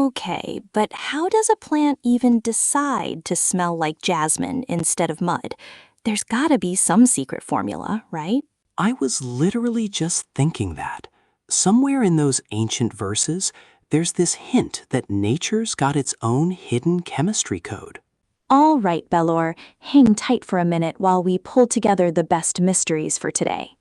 Okay, but how does a plant even decide to smell like jasmine instead of mud? There's gotta be some secret formula, right? I was literally just thinking that. Somewhere in those ancient verses, there's this hint that nature's got its own hidden chemistry code. All right, Belor, hang tight for a minute while we pull together the best mysteries for today.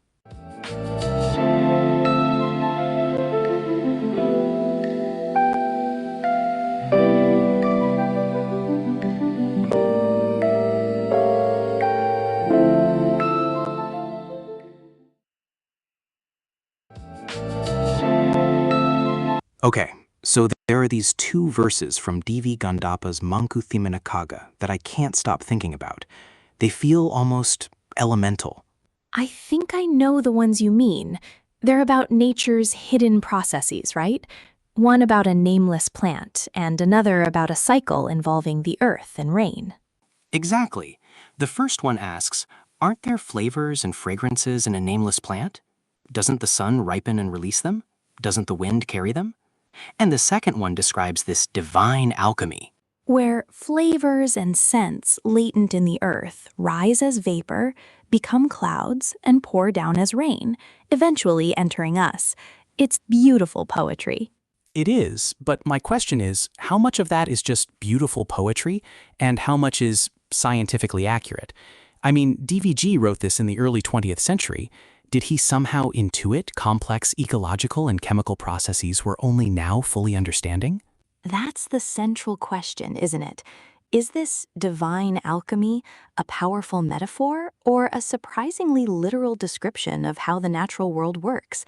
Okay, so there are these two verses from D.V. Gandapa's Mankuthimana that I can't stop thinking about. They feel almost elemental. I think I know the ones you mean. They're about nature's hidden processes, right? One about a nameless plant, and another about a cycle involving the earth and rain. Exactly. The first one asks, aren't there flavors and fragrances in a nameless plant? Doesn't the sun ripen and release them? Doesn't the wind carry them? And the second one describes this divine alchemy. Where flavors and scents latent in the earth rise as vapor, become clouds, and pour down as rain, eventually entering us. It's beautiful poetry. It is, but my question is, how much of that is just beautiful poetry and how much is scientifically accurate? I mean, DVG wrote this in the early 20th century. Did he somehow intuit complex ecological and chemical processes we're only now fully understanding? That's the central question, isn't it? Is this divine alchemy a powerful metaphor or a surprisingly literal description of how the natural world works?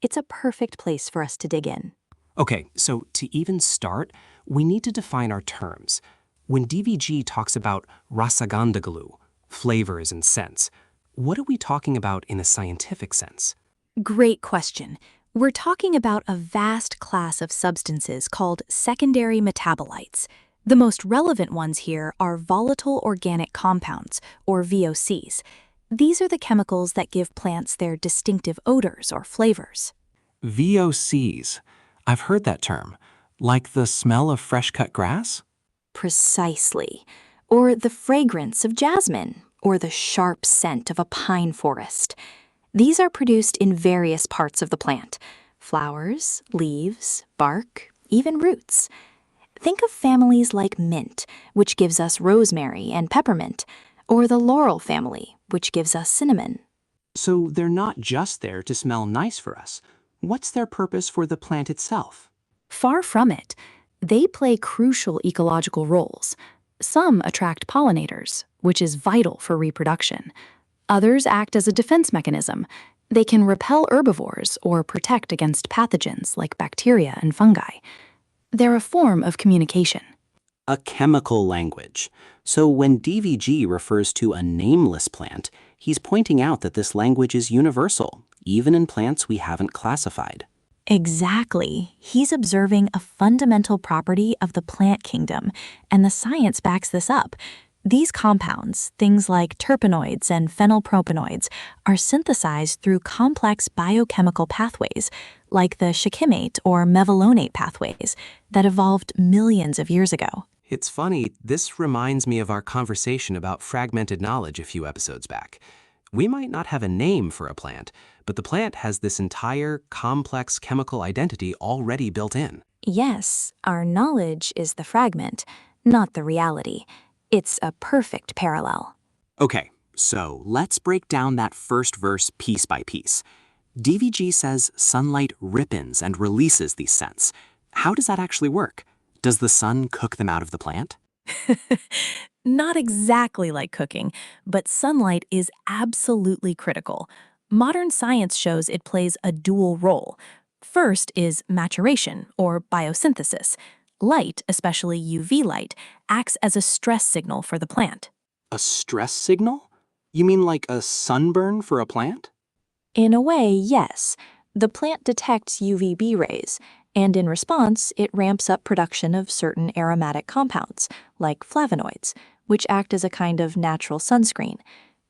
It's a perfect place for us to dig in. Okay, so to even start, we need to define our terms. When DVG talks about rasagandagalu, flavors and scents, what are we talking about in a scientific sense? Great question. We're talking about a vast class of substances called secondary metabolites. The most relevant ones here are volatile organic compounds, or VOCs. These are the chemicals that give plants their distinctive odors or flavors. VOCs. I've heard that term. Like the smell of fresh cut grass? Precisely. Or the fragrance of jasmine, or the sharp scent of a pine forest. These are produced in various parts of the plant: flowers, leaves, bark, even roots. Think of families like mint, which gives us rosemary and peppermint, or the laurel family, which gives us cinnamon. So they're not just there to smell nice for us. What's their purpose for the plant itself? Far from it. They play crucial ecological roles. Some attract pollinators, which is vital for reproduction. Others act as a defense mechanism. They can repel herbivores or protect against pathogens like bacteria and fungi. They're a form of communication. A chemical language. So when DVG refers to a nameless plant, he's pointing out that this language is universal, even in plants we haven't classified. Exactly. He's observing a fundamental property of the plant kingdom, and the science backs this up. These compounds, things like terpenoids and phenylpropanoids, are synthesized through complex biochemical pathways, like the shikimate or mevalonate pathways, that evolved millions of years ago. It's funny, this reminds me of our conversation about fragmented knowledge a few episodes back. We might not have a name for a plant, but the plant has this entire complex chemical identity already built in. Yes, our knowledge is the fragment, not the reality. It's a perfect parallel. Okay, so let's break down that first verse piece by piece. DVG says sunlight ripens and releases these scents. How does that actually work? Does the sun cook them out of the plant? Not exactly like cooking, but sunlight is absolutely critical. Modern science shows it plays a dual role. First is maturation, or biosynthesis. Light, especially UV light, acts as a stress signal for the plant. A stress signal? You mean like a sunburn for a plant? In a way, yes. The plant detects UVB rays, and in response, it ramps up production of certain aromatic compounds, like flavonoids, which act as a kind of natural sunscreen.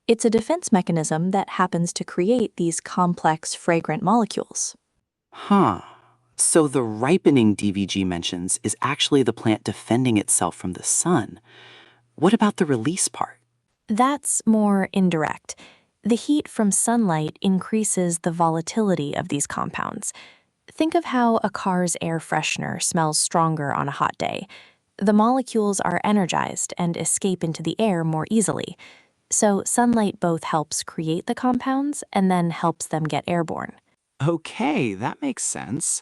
It's a defense mechanism that happens to create these complex, fragrant molecules. Huh. So the ripening DVG mentions is actually the plant defending itself from the sun. What about the release part? That's more indirect. The heat from sunlight increases the volatility of these compounds. Think of how a car's air freshener smells stronger on a hot day. The molecules are energized and escape into the air more easily. So sunlight both helps create the compounds and then helps them get airborne. Okay, that makes sense.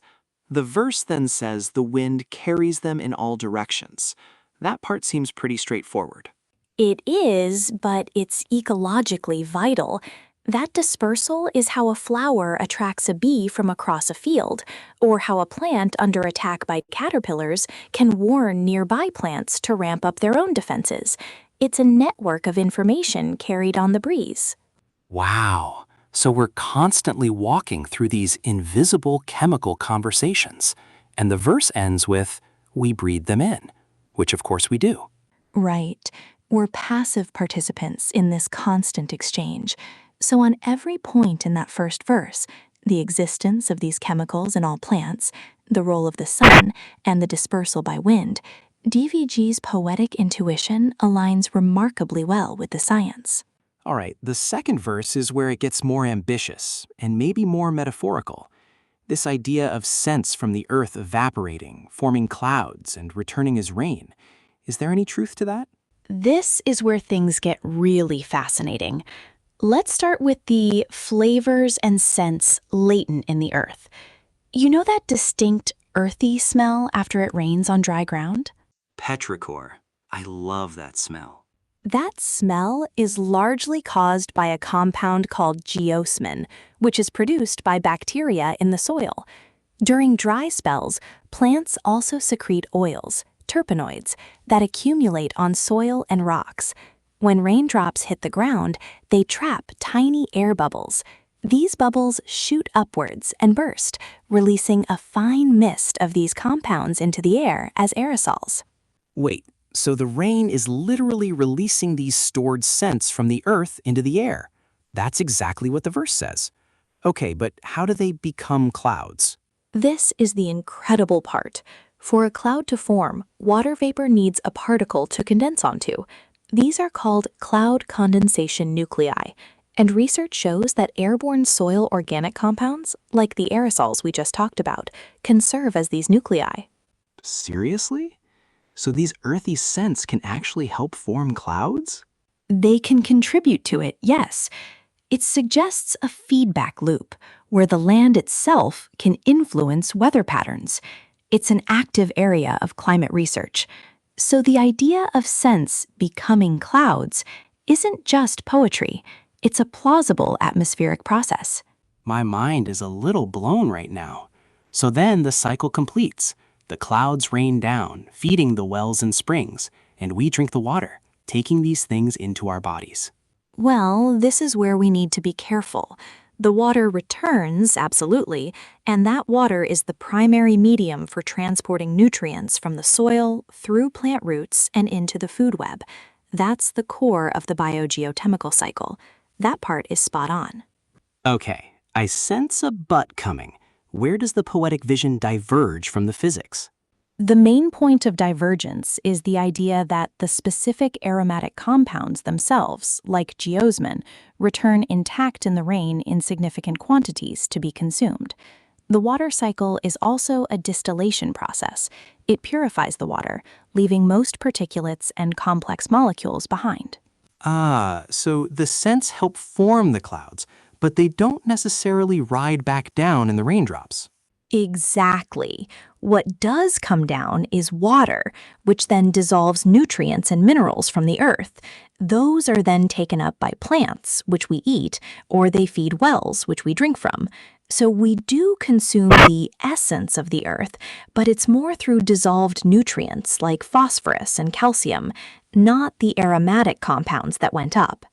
The verse then says the wind carries them in all directions. That part seems pretty straightforward. It is, but it's ecologically vital. That dispersal is how a flower attracts a bee from across a field, or how a plant under attack by caterpillars can warn nearby plants to ramp up their own defenses. It's a network of information carried on the breeze. Wow. So we're constantly walking through these invisible chemical conversations. And the verse ends with, we breathe them in, which of course we do. Right. We're passive participants in this constant exchange. So on every point in that first verse, the existence of these chemicals in all plants, the role of the sun, and the dispersal by wind, DVG's poetic intuition aligns remarkably well with the science. All right, the second verse is where it gets more ambitious and maybe more metaphorical. This idea of scents from the earth evaporating, forming clouds, and returning as rain. Is there any truth to that? This is where things get really fascinating. Let's start with the flavors and scents latent in the earth. You know that distinct earthy smell after it rains on dry ground? Petrichor. I love that smell. That smell is largely caused by a compound called geosmin, which is produced by bacteria in the soil. During dry spells, plants also secrete oils, terpenoids, that accumulate on soil and rocks. When raindrops hit the ground, they trap tiny air bubbles. These bubbles shoot upwards and burst, releasing a fine mist of these compounds into the air as aerosols. Wait, so the rain is literally releasing these stored scents from the earth into the air. That's exactly what the verse says. Okay, but how do they become clouds? This is the incredible part. For a cloud to form, water vapor needs a particle to condense onto. These are called cloud condensation nuclei, and research shows that airborne soil organic compounds, like the aerosols we just talked about, can serve as these nuclei. Seriously? So these earthy scents can actually help form clouds? They can contribute to it, yes. It suggests a feedback loop where the land itself can influence weather patterns. It's an active area of climate research. So the idea of scents becoming clouds isn't just poetry. It's a plausible atmospheric process. My mind is a little blown right now. So then the cycle completes. The clouds rain down, feeding the wells and springs, and we drink the water, taking these things into our bodies. Well, this is where we need to be careful. The water returns, absolutely, and that water is the primary medium for transporting nutrients from the soil, through plant roots, and into the food web. That's the core of the biogeochemical cycle. That part is spot on. Okay, I sense a but coming. Where does the poetic vision diverge from the physics? The main point of divergence is the idea that the specific aromatic compounds themselves, like geosmin, return intact in the rain in significant quantities to be consumed. The water cycle is also a distillation process. It purifies the water, leaving most particulates and complex molecules behind. Ah, so the scents help form the clouds, but they don't necessarily ride back down in the raindrops. Exactly. What does come down is water, which then dissolves nutrients and minerals from the earth. Those are then taken up by plants, which we eat, or they feed wells, which we drink from. So we do consume the essence of the earth, but it's more through dissolved nutrients like phosphorus and calcium, not the aromatic compounds that went up.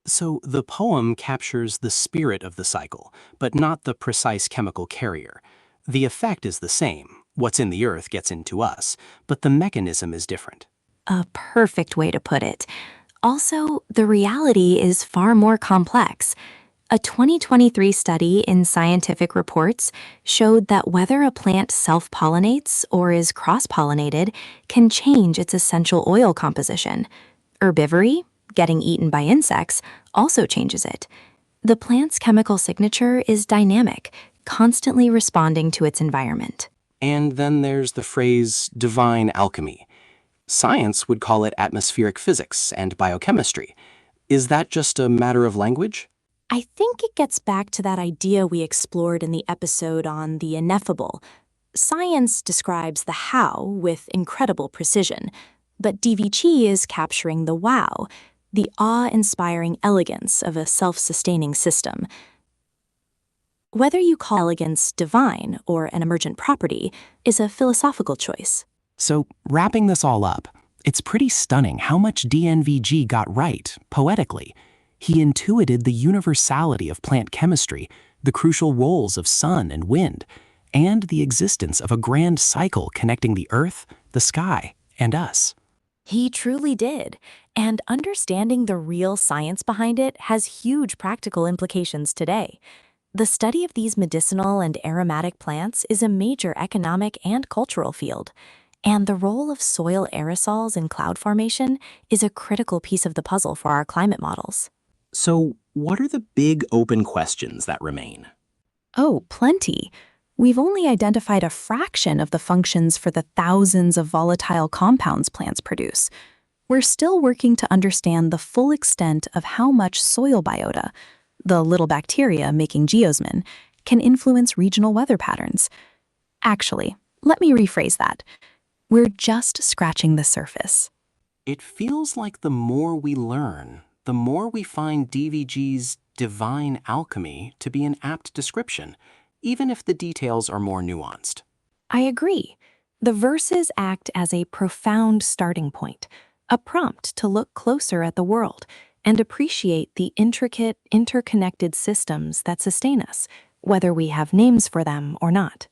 So the poem captures the spirit of the cycle, but not the precise chemical carrier. The effect is the same. What's in the earth gets into us, but the mechanism is different. A perfect way to put it. Also, the reality is far more complex. A 2023 study in Scientific Reports showed that whether a plant self-pollinates or is cross-pollinated can change its essential oil composition. Herbivory, getting eaten by insects, also changes it. The plant's chemical signature is dynamic, constantly responding to its environment. And then there's the phrase divine alchemy. Science would call it atmospheric physics and biochemistry. Is that just a matter of language? I think it gets back to that idea we explored in the episode on the ineffable. Science describes the how with incredible precision, but DVG is capturing the wow, the awe-inspiring elegance of a self-sustaining system. Whether you call elegance divine or an emergent property is a philosophical choice. So, wrapping this all up, it's pretty stunning how much DNVG got right, poetically. He intuited the universality of plant chemistry, the crucial roles of sun and wind, and the existence of a grand cycle connecting the earth, the sky, and us. He truly did, and understanding the real science behind it has huge practical implications today. The study of these medicinal and aromatic plants is a major economic and cultural field, and the role of soil aerosols in cloud formation is a critical piece of the puzzle for our climate models. So, what are the big open questions that remain? Oh, plenty. We've only identified a fraction of the functions for the thousands of volatile compounds plants produce. We're still working to understand the full extent of how much soil biota, the little bacteria making geosmin, can influence regional weather patterns. Actually, let me rephrase that. We're just scratching the surface. It feels like the more we learn, the more we find DVG's divine alchemy to be an apt description, even if the details are more nuanced. I agree. The verses act as a profound starting point, a prompt to look closer at the world and appreciate the intricate, interconnected systems that sustain us, whether we have names for them or not.